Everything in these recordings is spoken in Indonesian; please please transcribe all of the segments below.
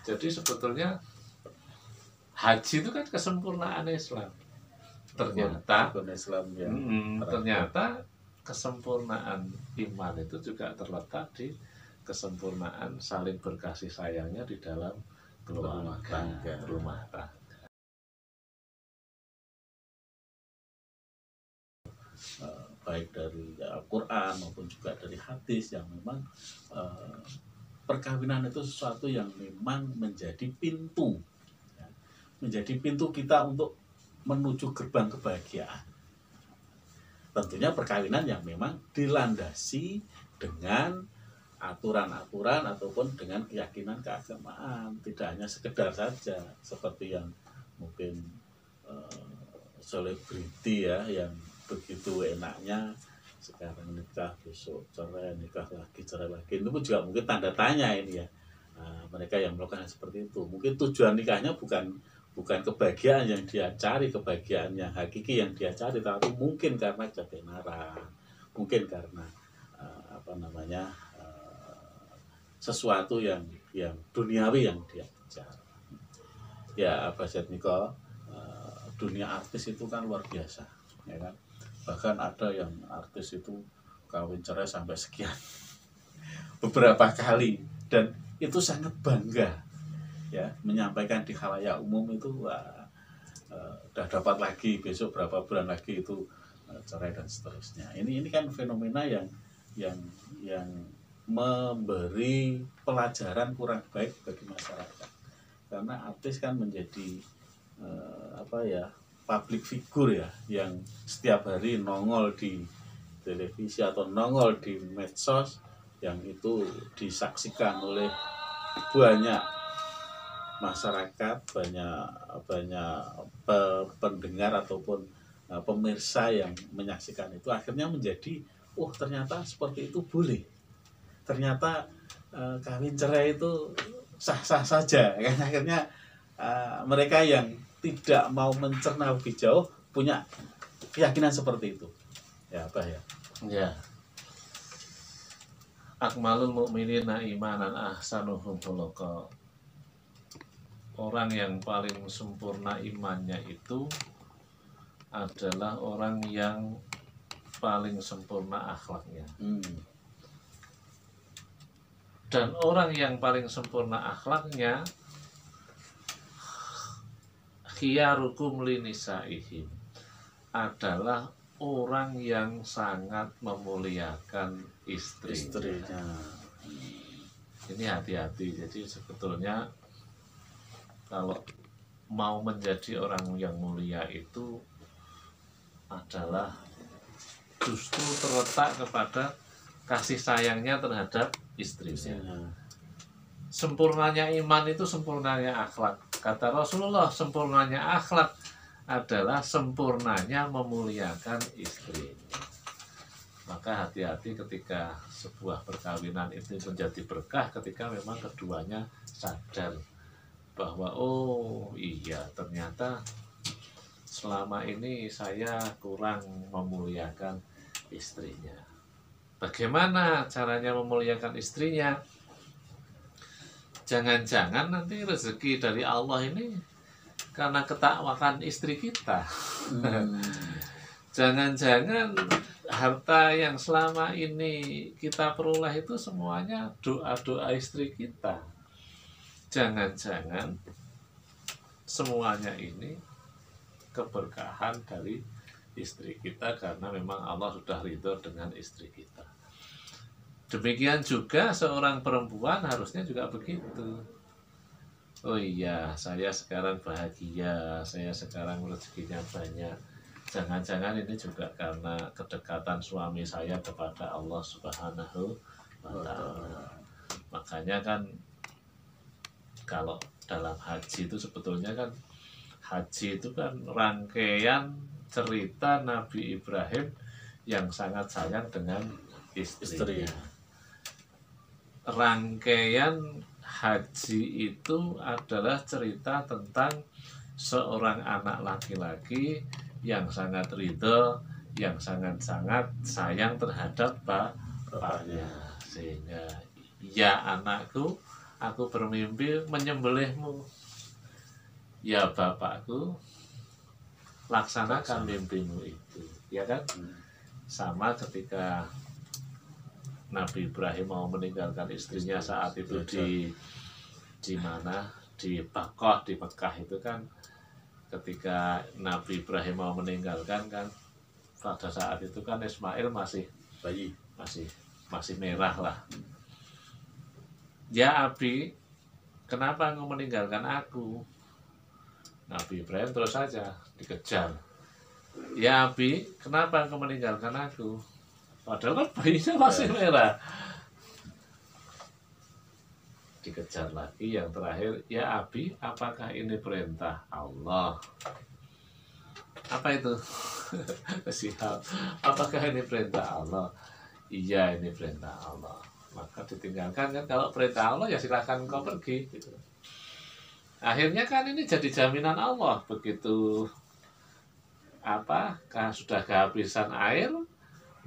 Jadi sebetulnya haji itu kan kesempurnaan Islam. Ternyata Islam ya. Ternyata kesempurnaan iman itu juga terletak di kesempurnaan saling berkasih sayangnya di dalam rumah tangga. Baik dari Al-Quran maupun juga dari hadis yang memang perkawinan itu sesuatu yang memang menjadi pintu kita untuk menuju gerbang kebahagiaan. Tentunya perkawinan yang memang dilandasi dengan aturan-aturan ataupun dengan keyakinan keagamaan, tidak hanya sekedar saja seperti yang mungkin selebriti ya, yang begitu enaknya sekarang nikah besok cerai, nikah lagi cerai lagi. Itu pun juga mungkin tanda tanya ini ya. Mereka yang melakukan seperti itu mungkin tujuan nikahnya bukan kebahagiaan yang dia cari, kebahagiaan yang hakiki yang dia cari, tapi mungkin karena ketenaran, mungkin karena sesuatu yang duniawi yang dia kejar. Ya, Abah Niko, dunia artis itu kan luar biasa, ya kan? Bahkan ada yang artis itu kawin cerai sampai sekian beberapa kali, dan itu sangat bangga ya menyampaikan di khalayak umum itu, udah dapat lagi, besok berapa bulan lagi itu cerai dan seterusnya. Ini kan fenomena yang memberi pelajaran kurang baik bagi masyarakat, karena artis kan menjadi public figure ya, yang setiap hari nongol di televisi atau nongol di medsos, yang itu disaksikan oleh banyak masyarakat, banyak pendengar ataupun pemirsa yang menyaksikan itu. Akhirnya menjadi, ternyata seperti itu boleh, ternyata kawin cerai itu sah-sah saja kan. Akhirnya mereka yang tidak mau mencerna lebih jauh punya keyakinan seperti itu ya, Pak ya. Ya. Akmalul mu'minina imanan ahsanuhum khuluqa. Orang yang paling sempurna imannya itu adalah orang yang paling sempurna akhlaknya. Dan orang yang paling sempurna akhlaknya khiyarukum linisaihim, adalah orang yang sangat memuliakan istrinya. Ini hati-hati. Jadi sebetulnya kalau mau menjadi orang yang mulia itu adalah justru terletak kepada kasih sayangnya terhadap istrinya. Sempurnanya iman itu sempurnanya akhlak. Kata Rasulullah, sempurnanya akhlak adalah sempurnanya memuliakan istri. Maka hati-hati ketika sebuah perkawinan itu menjadi berkah ketika memang keduanya sadar bahwa iya, ternyata selama ini saya kurang memuliakan istrinya. Bagaimana caranya memuliakan istrinya? Jangan-jangan nanti rezeki dari Allah ini karena ketakwakan istri kita. Jangan-jangan harta yang selama ini kita peroleh itu semuanya doa-doa istri kita. Jangan-jangan semuanya ini keberkahan dari istri kita karena memang Allah sudah ridho dengan istri kita. Demikian juga seorang perempuan harusnya juga begitu. Oh iya, saya sekarang bahagia, saya sekarang rezekinya banyak. Jangan-jangan ini juga karena kedekatan suami saya kepada Allah Subhanahu wa Ta'ala. Makanya kan kalau dalam haji itu sebetulnya kan haji itu kan rangkaian cerita Nabi Ibrahim yang sangat sayang dengan istrinya. Rangkaian haji itu adalah cerita tentang seorang anak laki-laki yang sangat ridho, yang sangat-sangat sayang terhadap bapaknya. Sehingga, ya anakku, aku bermimpi menyembelihmu. Ya bapakku, laksanakan mimpimu itu, ya kan? Sama ketika Nabi Ibrahim mau meninggalkan istrinya saat itu di mana, di Bakoh di Mekah itu kan, ketika Nabi Ibrahim mau meninggalkan kan, pada saat itu kan Ismail masih bayi, masih merah lah. Ya Abi, kenapa engkau meninggalkan aku? Nabi Ibrahim terus saja dikejar. Ya Abi, kenapa engkau meninggalkan aku? Padahal kan bayinya masih merah. Dikejar lagi, yang terakhir, ya Abi, apakah ini perintah Allah? Apa itu? Siap. Apakah ini perintah Allah? Iya, ini perintah Allah. Maka ditinggalkan kan, kalau perintah Allah ya silakan kau pergi gitu. Akhirnya kan ini jadi jaminan Allah, begitu sudah kehabisan air,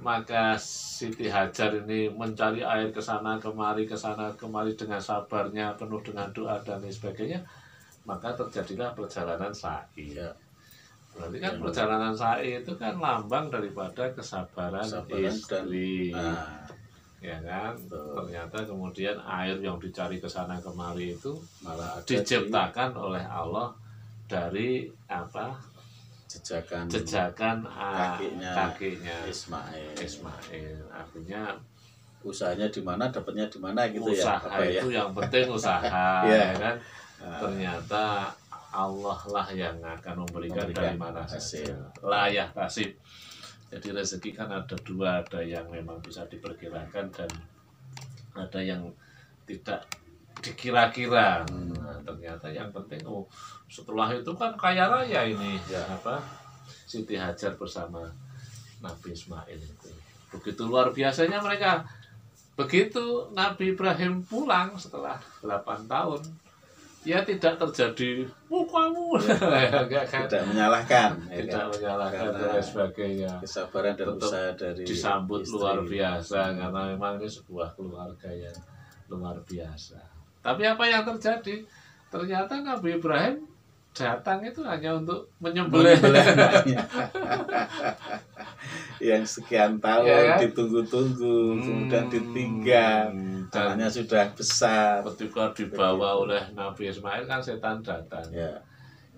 maka Siti Hajar ini mencari air ke sana kemari dengan sabarnya, penuh dengan doa dan sebagainya. Maka terjadilah perjalanan sa'i. Ya. Berarti kan perjalanan sa'i itu kan lambang daripada kesabaran istri. Ya kan, ternyata kemudian air yang dicari ke sana kemari itu malah diciptakan oleh Allah dari jejakan kakinya Ismail. Artinya usahanya di mana, dapatnya di mana gitu usaha ya. Itu yang penting usaha. Ya kan. Ternyata Allah lah yang akan memberikan dari mana hasil. Layah tasib. Jadi rezeki kan ada dua, ada yang memang bisa diperkirakan dan ada yang tidak dikira-kira. Nah, ternyata yang penting setelah itu kan kaya raya ini Siti Hajar bersama Nabi Ismail itu. Begitu luar biasanya mereka. Begitu Nabi Ibrahim pulang setelah 8 tahun, ya tidak terjadi kamu tidak menyalahkan dan sebagainya. Kesabaran dan usaha dari disambut istri. Luar biasa karena memang ini sebuah keluarga yang luar biasa. Tapi apa yang terjadi? Ternyata Nabi Ibrahim datang itu hanya untuk menyembelih yang sekian tahun ya, ditunggu-tunggu, kemudian ditinggal, anaknya sudah besar. Ketika dibawa oleh Nabi Ismail kan setan datang.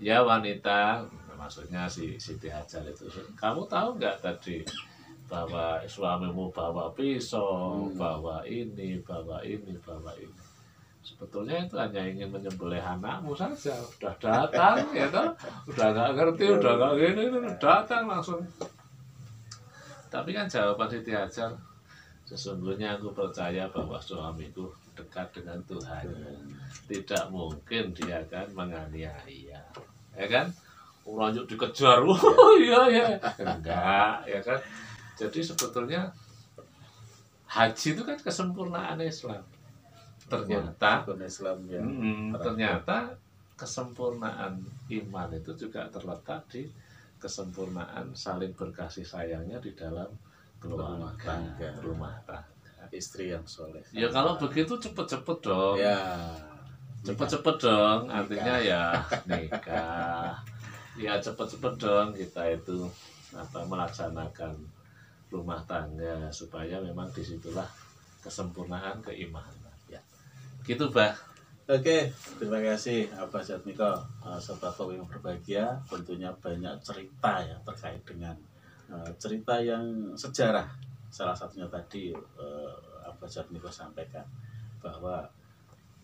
Ya wanita, maksudnya si Siti Hajar itu, kamu tahu nggak tadi bahwa suamimu bawa pisau, bawa ini. Sebetulnya itu hanya ingin menyembelih anakmu saja. Udah datang, ya toh, udah nggak ngerti, udah nggak gini, datang langsung. Tapi kan jawaban Siti Hajar, sesungguhnya aku percaya bahwa suamiku dekat dengan Tuhan. Tidak mungkin dia akan menganiaya, ya kan? Orang yuk dikejar, iya, enggak, ya kan? Jadi sebetulnya haji itu kan kesempurnaan Islam. Ternyata ternyata kesempurnaan iman itu juga terletak di kesempurnaan saling berkasih sayangnya di dalam rumah tangga. Istri yang soleh. Ya kalau begitu cepet-cepet dong. Cepet-cepet dong, artinya ya nikah. Ya cepet-cepet dong kita itu melaksanakan rumah tangga supaya memang disitulah kesempurnaan keimanan. Gitu, Bah. Oke, terima kasih Abah Jatmiko, serta Towi yang berbahagia. Tentunya banyak cerita ya terkait dengan cerita yang sejarah. Salah satunya tadi Abah Jatmiko sampaikan bahwa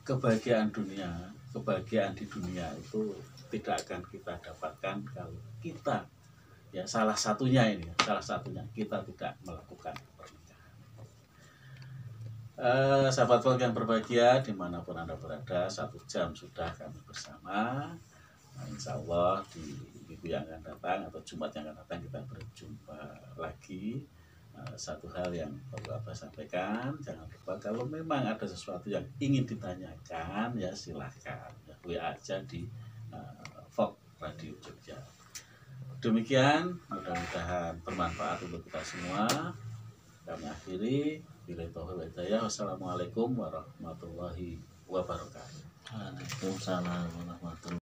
kebahagiaan di dunia itu tidak akan kita dapatkan kalau kita salah satunya kita tidak melakukan pernikahan. Sahabat vlog yang berbahagia dimanapun Anda berada, 1 jam sudah kami bersama. Insya Allah di minggu yang akan datang atau Jumat yang akan datang kita berjumpa lagi. Satu hal yang perlu Abah sampaikan, jangan lupa kalau memang ada sesuatu yang ingin ditanyakan ya silahkan WA aja di Vlog Radio Jogja. Demikian, mudah-mudahan bermanfaat untuk kita semua. Kami akhiri. Wassalamualaikum warahmatullahi wabarakatuh. wabarakatuh. Waalaikumsalam warahmatullahi